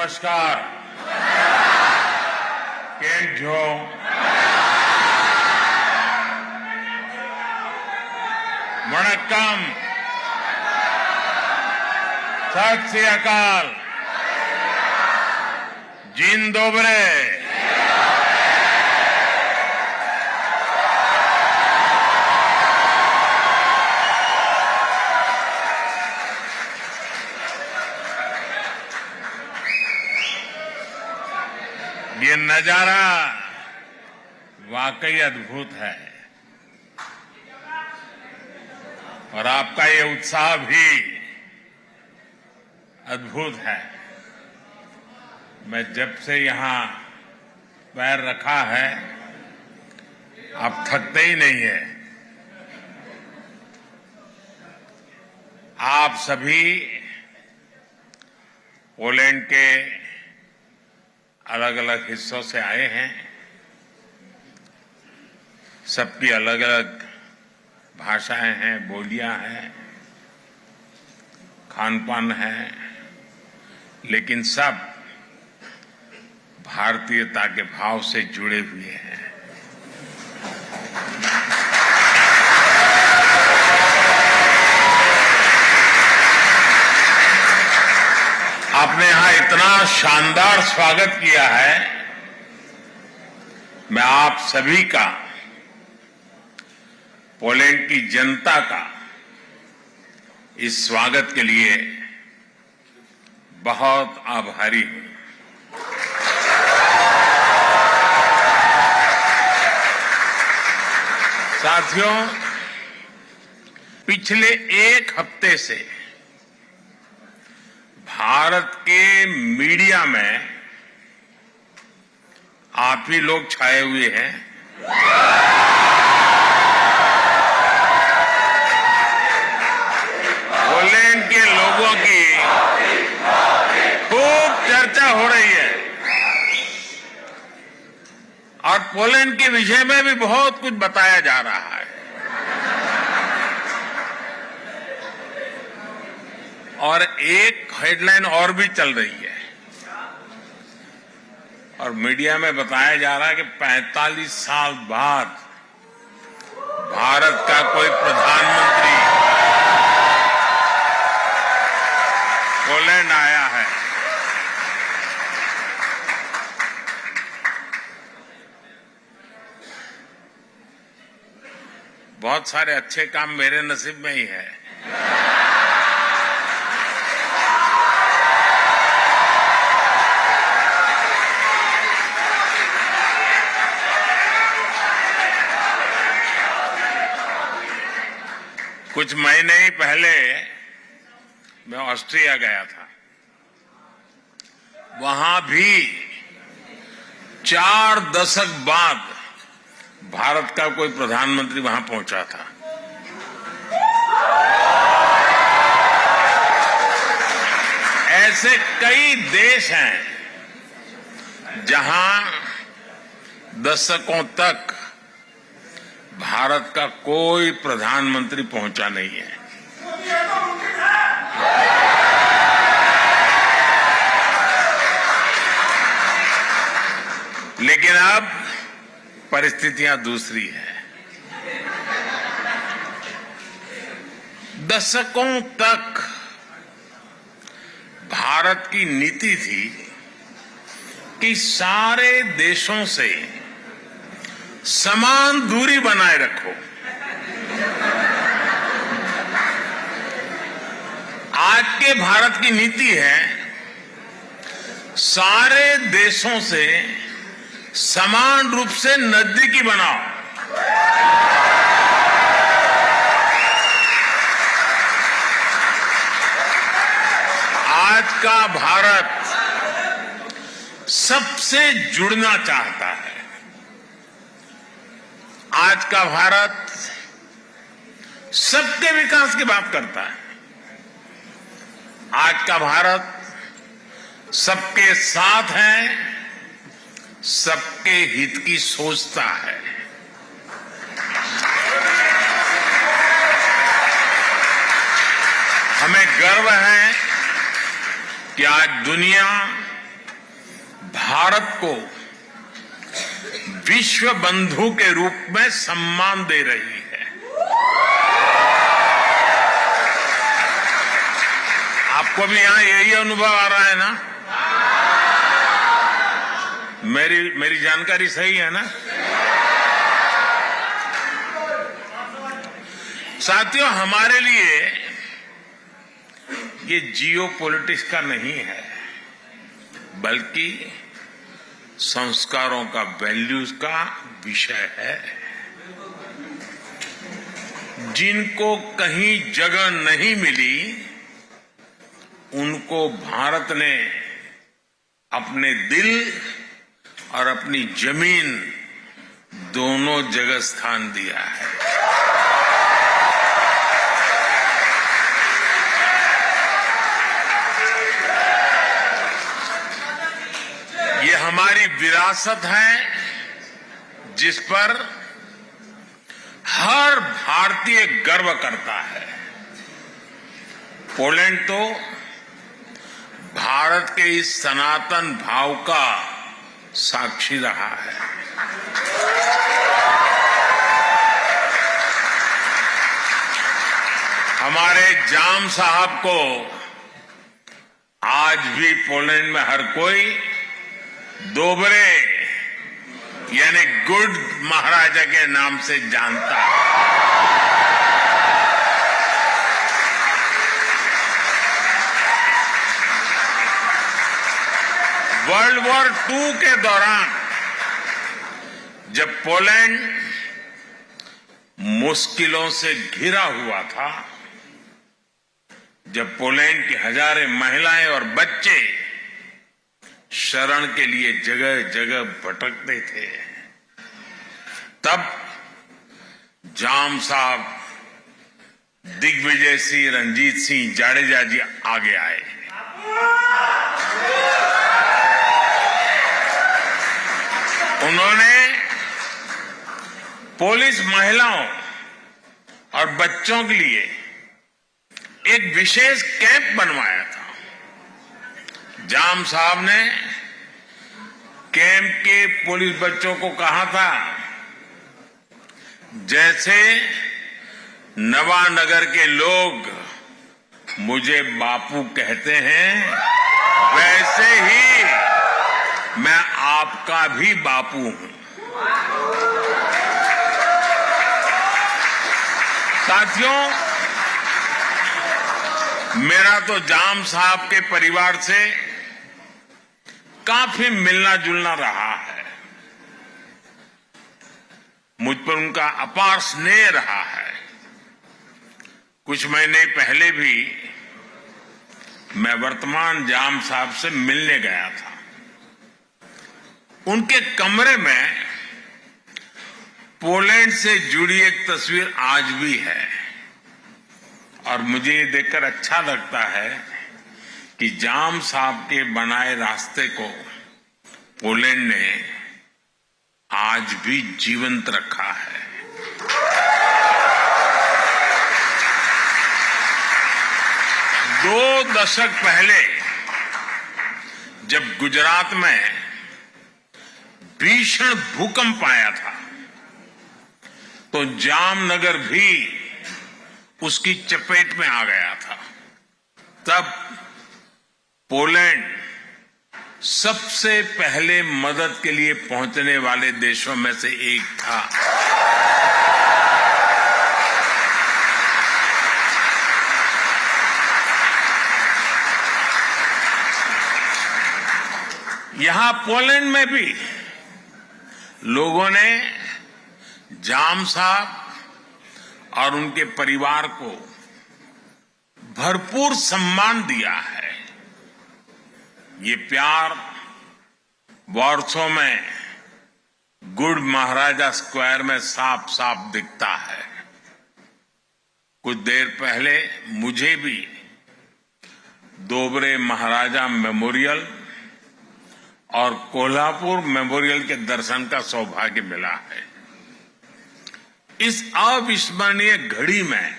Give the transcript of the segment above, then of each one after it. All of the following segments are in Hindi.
नमस्कार। केम छो? वणक्कम। सत श्री अकाल। जिन दोबरे। ये नजारा वाकई अद्भुत है और आपका ये उत्साह भी अद्भुत है। मैं जब से यहां पैर रखा है, आप थकते ही नहीं है। आप सभी पोलैंड के अलग अलग हिस्सों से आए हैं। सबकी अलग अलग भाषाएं हैं, बोलियां हैं, खान पान है, लेकिन सब भारतीयता के भाव से जुड़े हुए हैं। आपने यहां इतना शानदार स्वागत किया है। मैं आप सभी का, पोलैंड की जनता का इस स्वागत के लिए बहुत आभारी हूं। साथियों, पिछले एक हफ्ते से भारत के मीडिया में आप ही लोग छाए हुए हैं। पोलैंड के लोगों की खूब चर्चा हो रही है और पोलैंड के विषय में भी बहुत कुछ बताया जा रहा है। और एक हेडलाइन और भी चल रही है और मीडिया में बताया जा रहा है कि 45 साल बाद भारत का कोई प्रधानमंत्री पोलैंड आया है। बहुत सारे अच्छे काम मेरे नसीब में ही है। कुछ महीने ही पहले मैं ऑस्ट्रिया गया था। वहां भी 4 दशक बाद भारत का कोई प्रधानमंत्री वहां पहुंचा था। ऐसे कई देश हैं जहां दशकों तक भारत का कोई प्रधानमंत्री पहुंचा नहीं है। लेकिन अब परिस्थितियां दूसरी है। दशकों तक भारत की नीति थी कि सारे देशों से समान दूरी बनाए रखो। आज के भारत की नीति है सारे देशों से समान रूप से नजदीकी बनाओ। आज का भारत सबसे जुड़ना चाहता है। आज का भारत सबके विकास की बात करता है। आज का भारत सबके साथ है, सबके हित की सोचता है। हमें गर्व है कि आज दुनिया भारत को विश्व बंधु के रूप में सम्मान दे रही है। आपको भी यहां यही अनुभव आ रहा है ना? मेरी जानकारी सही है ना? साथियों, हमारे लिए ये जियो पॉलिटिक्स का नहीं है, बल्कि संस्कारों का, वैल्यूज का विषय है। जिनको कहीं जगह नहीं मिली, उनको भारत ने अपने दिल और अपनी जमीन दोनों जगह स्थान दिया है। ये हमारी विरासत है, जिस पर हर भारतीय गर्व करता है। पोलैंड तो भारत के इस सनातन भाव का साक्षी रहा है। हमारे जाम साहब को आज भी पोलैंड में हर कोई दोबरे यानी गुड महाराजा के नाम से जानता है। वर्ल्ड वॉर II के दौरान जब पोलैंड मुश्किलों से घिरा हुआ था, जब पोलैंड की हजारों महिलाएं और बच्चे शरण के लिए जगह जगह भटकते थे, तब जाम साहब, दिग्विजय सिंह, रणजीत सिंह जाडेजा जी आगे आए। उन्होंने पुलिस महिलाओं और बच्चों के लिए एक विशेष कैंप बनवाया था। जाम साहब ने कैंप के पुलिस बच्चों को कहा था, जैसे नवानगर के लोग मुझे बापू कहते हैं, वैसे ही मैं आपका भी बापू हूं। साथियों, मेरा तो जाम साहब के परिवार से काफी मिलना जुलना रहा है। मुझ पर उनका अपार स्नेह रहा है। कुछ महीने पहले भी मैं वर्तमान जाम साहब से मिलने गया था। उनके कमरे में पोलैंड से जुड़ी एक तस्वीर आज भी है, और मुझे ये देखकर अच्छा लगता है कि जाम साहब के बनाए रास्ते को पोलैंड ने आज भी जीवंत रखा है। दो दशक पहले जब गुजरात में भीषण भूकंप आया था, तो जामनगर भी उसकी चपेट में आ गया था। तब पोलैंड सबसे पहले मदद के लिए पहुंचने वाले देशों में से एक था। यहां पोलैंड में भी लोगों ने जाम साहब और उनके परिवार को भरपूर सम्मान दिया है। ये प्यार वॉर्सो में गुड महाराजा स्क्वायर में साफ साफ दिखता है। कुछ देर पहले मुझे भी दोबरे महाराजा मेमोरियल और कोल्हापुर मेमोरियल के दर्शन का सौभाग्य मिला है। इस अविस्मरणीय घड़ी में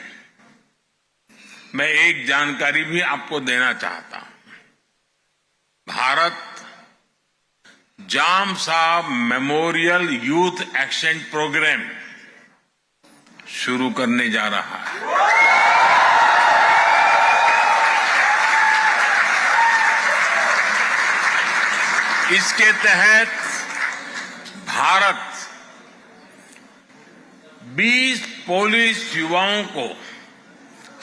मैं एक जानकारी भी आपको देना चाहता हूं। भारत जाम साहब मेमोरियल यूथ एक्शन प्रोग्राम शुरू करने जा रहा है। इसके तहत भारत 20 पुलिस युवाओं को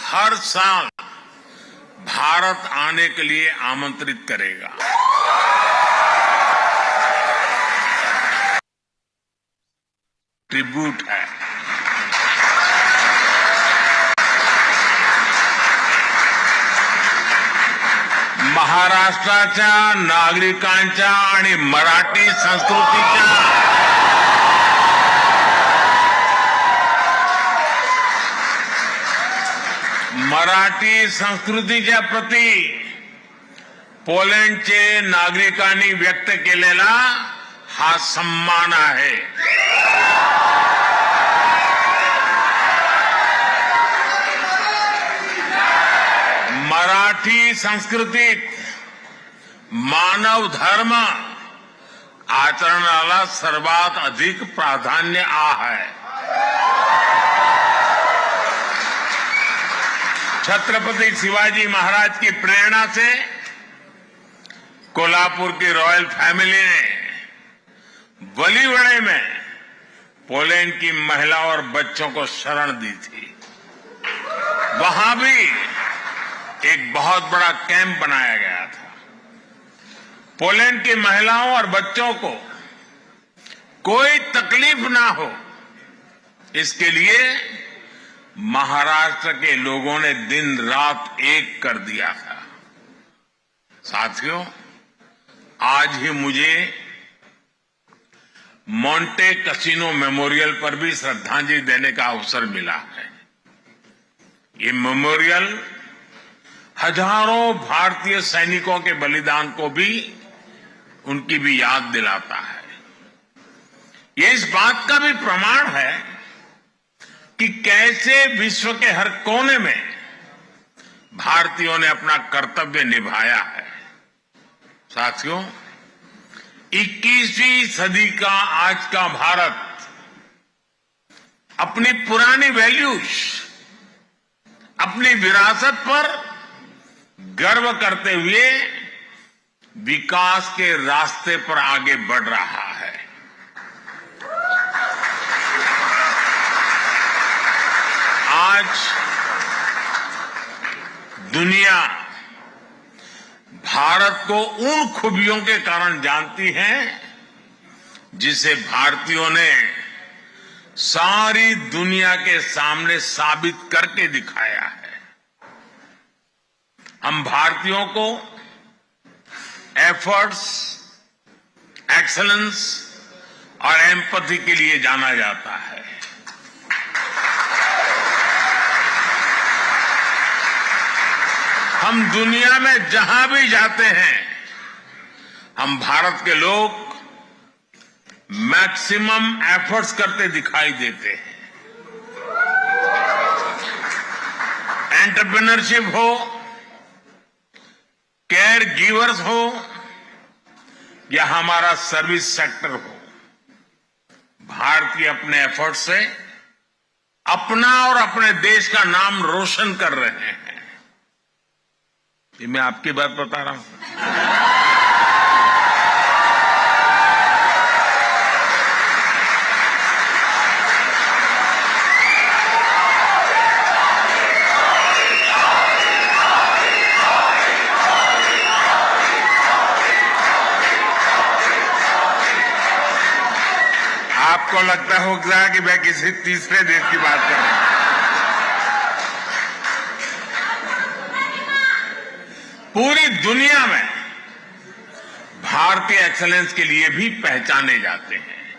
हर साल भारत आने के लिए आमंत्रित करेगा। ट्रिब्यूट है। महाराष्ट्राच्या नागरिकांच्या आणि मराठी संस्कृतीच्या प्रती पोलंडचे नागरिकांनी व्यक्त केलेला हा सन्मान आहे। मराठी संस्कृतीत मानव धर्म आचरणाला सर्वात अधिक प्राधान्य आहे। छत्रपति शिवाजी महाराज की प्रेरणा से कोल्हापुर की रॉयल फैमिली ने बलिवड़े में पोलैंड की महिलाओं और बच्चों को शरण दी थी। वहां भी एक बहुत बड़ा कैंप बनाया गया था। पोलैंड की महिलाओं और बच्चों को कोई तकलीफ ना हो, इसके लिए महाराष्ट्र के लोगों ने दिन रात एक कर दिया था। साथियों, आज ही मुझे मोंटे कैसिनो मेमोरियल पर भी श्रद्धांजलि देने का अवसर मिला है। ये मेमोरियल हजारों भारतीय सैनिकों के बलिदान को भी उनकी भी याद दिलाता है। ये इस बात का भी प्रमाण है कि कैसे विश्व के हर कोने में भारतीयों ने अपना कर्तव्य निभाया है। साथियों, 21वीं सदी का आज का भारत अपनी पुरानी वैल्यूज, अपनी विरासत पर गर्व करते हुए विकास के रास्ते पर आगे बढ़ रहा है। आज दुनिया भारत को उन खूबियों के कारण जानती है जिसे भारतीयों ने सारी दुनिया के सामने साबित करके दिखाया है। हम भारतीयों को एफर्ट्स, एक्सीलेंस और एम्पैथी के लिए जाना जाता है। हम दुनिया में जहां भी जाते हैं, हम भारत के लोग मैक्सिमम एफर्ट्स करते दिखाई देते हैं। एंटरप्रेन्योरशिप हो, केयर गिवर्स हो या हमारा सर्विस सेक्टर हो, भारतीय अपने एफर्ट से अपना और अपने देश का नाम रोशन कर रहे हैं। ये मैं आपकी बात बता रहा हूं। आपको लगता होगा कि मैं किसी तीसरे देश की बात कर रहा हूं। पूरी दुनिया में भारतीय एक्सीलेंस के लिए भी पहचाने जाते हैं।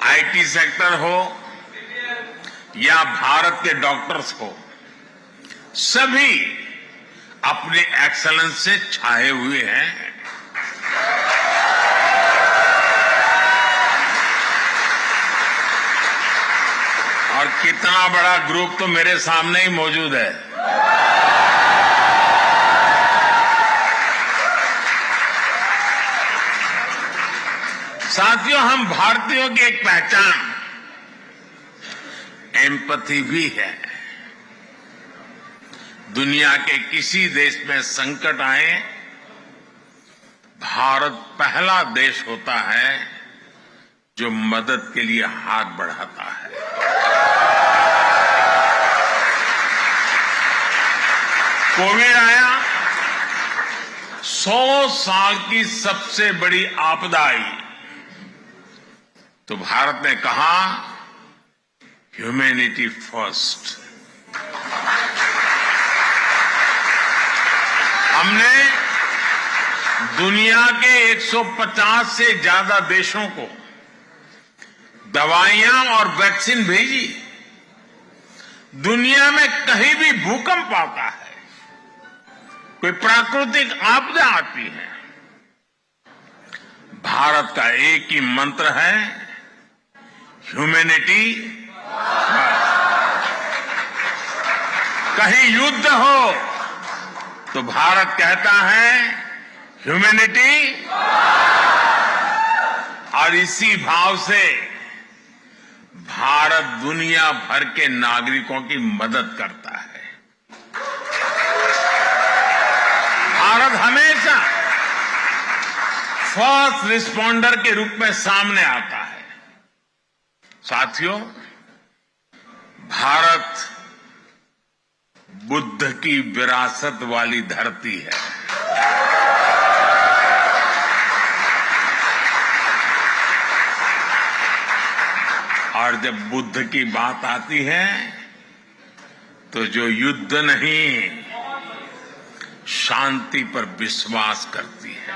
आईटी सेक्टर हो या भारत के डॉक्टर्स हो, सभी अपने एक्सीलेंस से छाए हुए हैं। और कितना बड़ा ग्रुप तो मेरे सामने ही मौजूद है। साथियों, हम भारतीयों की एक पहचान एम्पैथी भी है। दुनिया के किसी देश में संकट आए, भारत पहला देश होता है जो मदद के लिए हाथ बढ़ाता है। कोविड आया, 100 साल की सबसे बड़ी आपदा आई, तो भारत ने कहा ह्यूमैनिटी फर्स्ट। हमने दुनिया के 150 से ज्यादा देशों को दवाइयां और वैक्सीन भेजी। दुनिया में कहीं भी भूकंप आता है, कोई प्राकृतिक आपदा आती है, भारत का एक ही मंत्र है, ह्यूमैनिटी। कहीं युद्ध हो तो भारत कहता है ह्यूमैनिटी, और इसी भाव से भारत दुनिया भर के नागरिकों की मदद करता है। भारत हमेशा फर्स्ट रिस्पॉन्डर के रूप में सामने आता है। साथियों, भारत बुद्ध की विरासत वाली धरती है। और जब बुद्ध की बात आती है तो जो युद्ध नहीं, शांति पर विश्वास करती है।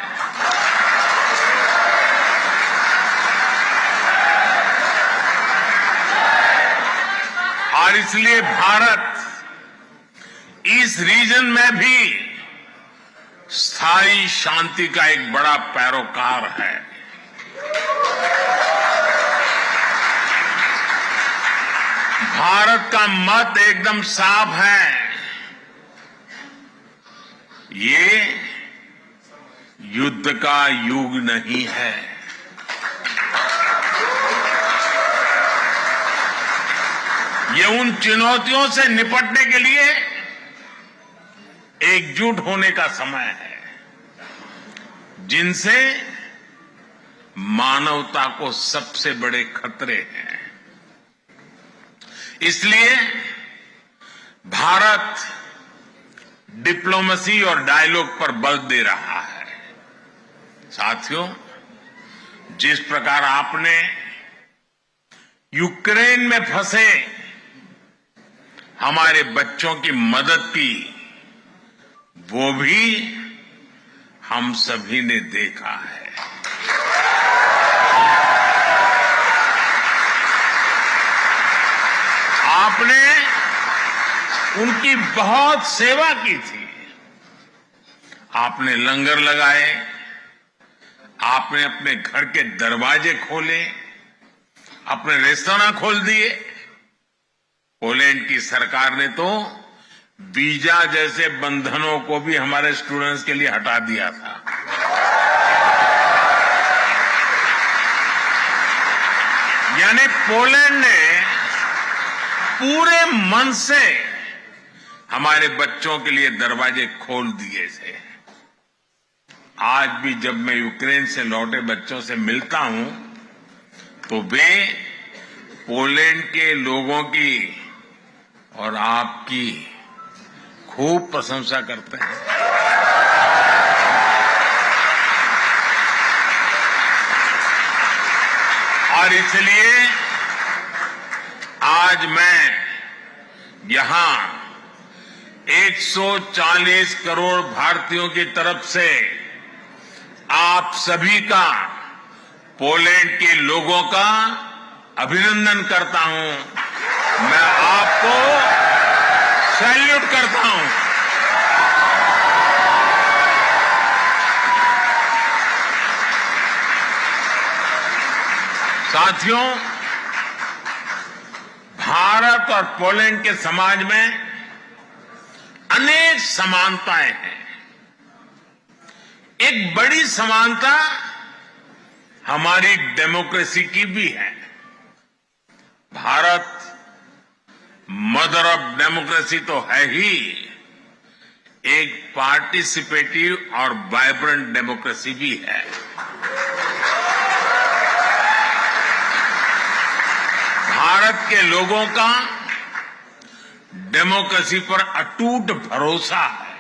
और इसलिए भारत इस रीजन में भी स्थायी शांति का एक बड़ा पैरोकार है। भारत का मत एकदम साफ है, ये युद्ध का युग नहीं है। ये उन चुनौतियों से निपटने के लिए एकजुट होने का समय है, जिनसे मानवता को सबसे बड़े खतरे हैं। इसलिए भारत डिप्लोमेसी और डायलॉग पर बल दे रहा है। साथियों, जिस प्रकार आपने यूक्रेन में फंसे हमारे बच्चों की मदद की, वो भी हम सभी ने देखा है। आपने उनकी बहुत सेवा की थी। आपने लंगर लगाए, आपने अपने घर के दरवाजे खोले, अपने रेस्तरां खोल दिए। पोलैंड की सरकार ने तो वीजा जैसे बंधनों को भी हमारे स्टूडेंट्स के लिए हटा दिया था। यानी पोलैंड ने पूरे मन से हमारे बच्चों के लिए दरवाजे खोल दिए थे। आज भी जब मैं यूक्रेन से लौटे बच्चों से मिलता हूं तो वे पोलैंड के लोगों की और आपकी खूब प्रशंसा करते हैं। और इसलिए आज मैं यहां 140 करोड़ भारतीयों की तरफ से आप सभी का, पोलैंड के लोगों का अभिनंदन करता हूं। मैं आपको सैल्यूट करता हूं। साथियों, भारत और पोलैंड के समाज में अनेक समानताएं हैं। एक बड़ी समानता हमारी डेमोक्रेसी की भी है। भारत मदर ऑफ डेमोक्रेसी तो है ही, एक पार्टिसिपेटिव और वाइब्रेंट डेमोक्रेसी भी है। भारत के लोगों का डेमोक्रेसी पर अटूट भरोसा है।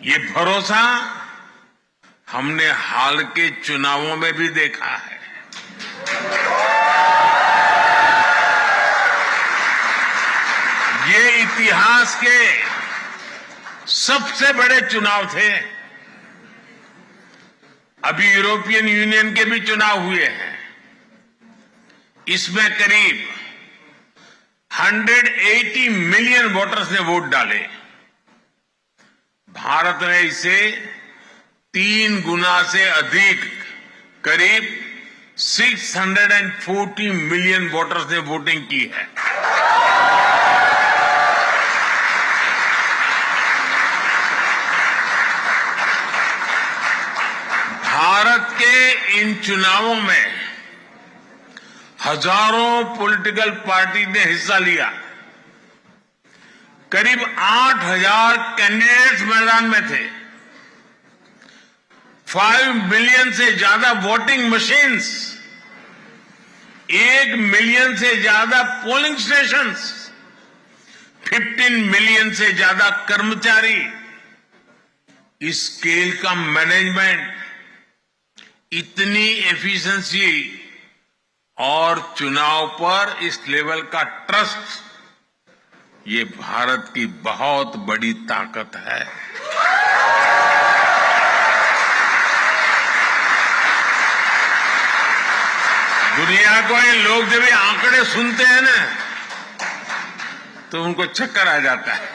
ये भरोसा हमने हाल के चुनावों में भी देखा है। ये इतिहास के सबसे बड़े चुनाव थे। अभी यूरोपियन यूनियन के भी चुनाव हुए हैं। इसमें करीब 180 मिलियन वोटर्स ने वोट डाले। भारत ने इसे 3 गुना से अधिक, करीब 640 मिलियन वोटर्स ने वोटिंग की है। भारत के इन चुनावों में हजारों पॉलिटिकल पार्टी ने हिस्सा लिया। करीब 8,000 कैंडिडेट्स मैदान में थे। 5 मिलियन से ज्यादा वोटिंग मशीन्स, 1 मिलियन से ज्यादा पोलिंग स्टेशंस, 15 मिलियन से ज्यादा कर्मचारी। इस स्केल का मैनेजमेंट, इतनी एफिशिएंसी और चुनाव पर इस लेवल का ट्रस्ट, ये भारत की बहुत बड़ी ताकत है। दुनिया को ये लोग जब ये आंकड़े सुनते हैं ना, तो उनको चक्कर आ जाता है।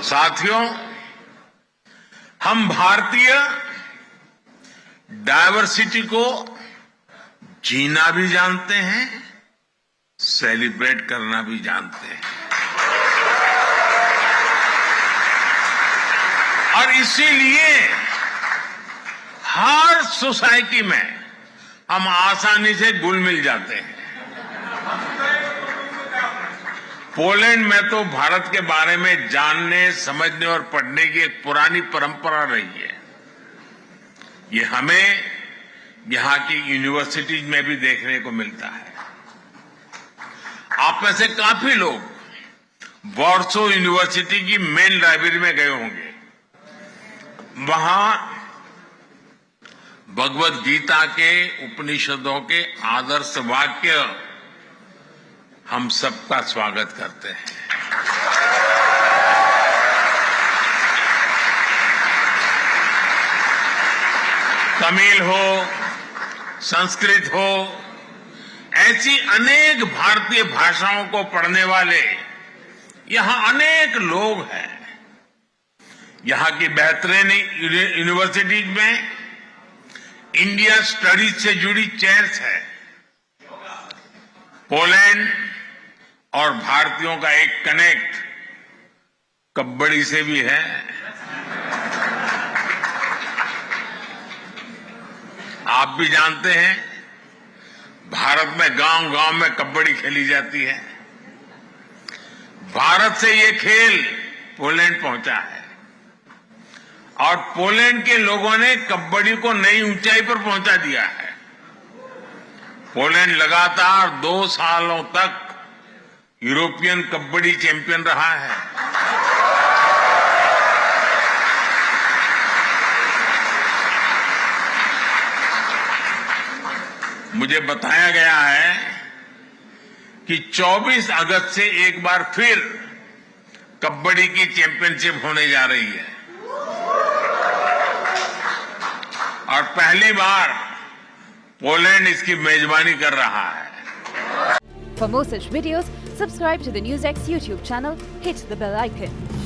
साथियों, हम भारतीय डायवर्सिटी को जीना भी जानते हैं, सेलिब्रेट करना भी जानते हैं। और इसीलिए हर सोसाइटी में हम आसानी से घुल मिल जाते हैं। पोलैंड में तो भारत के बारे में जानने, समझने और पढ़ने की एक पुरानी परंपरा रही है। ये हमें यहां की यूनिवर्सिटीज में भी देखने को मिलता है। आप में से काफी लोग वॉर्सो यूनिवर्सिटी की मेन लाइब्रेरी में गए होंगे। वहां भगवद गीता के, उपनिषदों के आदर्श वाक्य हम सबका स्वागत करते हैं। तमिल हो, संस्कृत हो, ऐसी अनेक भारतीय भाषाओं को पढ़ने वाले यहां अनेक लोग हैं। यहां की बेहतरीन यूनिवर्सिटीज में इंडिया स्टडीज से जुड़ी चेयर्स है। पोलैंड और भारतीयों का एक कनेक्ट कबड्डी से भी है। आप भी जानते हैं, भारत में गांव-गांव में कबड्डी खेली जाती है। भारत से ये खेल पोलैंड पहुंचा है और पोलैंड के लोगों ने कबड्डी को नई ऊंचाई पर पहुंचा दिया है। पोलैंड लगातार 2 सालों तक यूरोपियन कबड्डी चैंपियन रहा है। मुझे बताया गया है कि 24 अगस्त से एक बार फिर कबड्डी की चैंपियनशिप होने जा रही है और पहली बार पोलैंड इसकी मेजबानी कर रहा है। For more such videos, subscribe to the NewsX YouTube channel, hit the bell icon.